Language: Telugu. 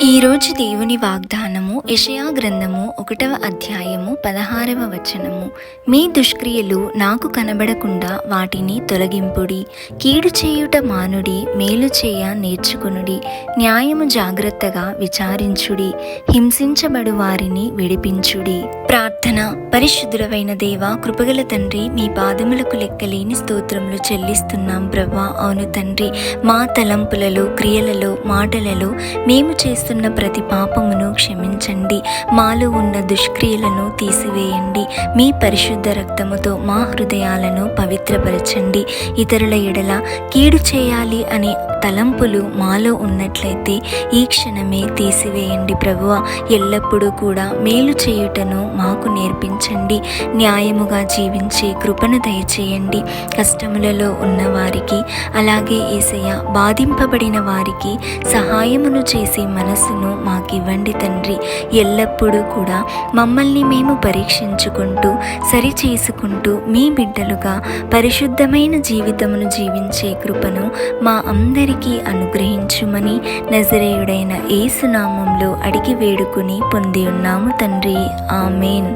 ఈరోజు దేవుని వాగ్దానము యెషయా గ్రంథము 1వ అధ్యాయము 16వ వచనము. మీ దుష్క్రియలు నాకు కనబడకుండా వాటిని తొలగింపుడి. కీడు చేయుట మానుడి, మేలు చేయ నేర్చుకునుడి. న్యాయము జాగ్రత్తగా విచారించుడి, హింసించబడు వారిని విడిపించుడి. ప్రార్థన. పరిశుద్ధుడవైన దేవా, కృపగల తండ్రి, మీ పాదములకు లెక్కలేని స్తోత్రములు చెల్లిస్తున్నాం ప్రభా. అవును తండ్రి, మా తలంపులలో, క్రియలలో, మాటలలో మేము చేస్తున్న ప్రతి పాపమును క్షమించండి. మాలో ఉన్న దుష్క్రియలను తీసివేయండి. మీ పరిశుద్ధ రక్తముతో మా హృదయాలను పవిత్రపరచండి. ఇతరుల ఎడల కీడు చేయాలి అనే తలంపులు మాలో ఉన్నట్లయితే ఈ క్షణమే తీసివేయండి ప్రభువా. ఎల్లప్పుడూ కూడా మేలు చేయుటను మాకు నేర్పించండి. న్యాయముగా జీవించే కృపను దయచేయండి. కష్టములలో ఉన్న వారికి, అలాగే యేసయ్య బాధింపబడిన వారికి సహాయమును చేసే మనసును మాకివ్వండి తండ్రి. ఎల్లప్పుడూ కూడా మమ్మల్ని మేము పరీక్షించుకుంటూ, సరిచేసుకుంటూ మీ బిడ్డలుగా పరిశుద్ధమైన జీవితమును జీవించే కృపను మా అందరికీ అనుగ్రహించుమని నజరేయుడైన యేసు నామములో అడిగి వేడుకుని పొంది ఉన్నాము తండ్రి. ఆమేన్.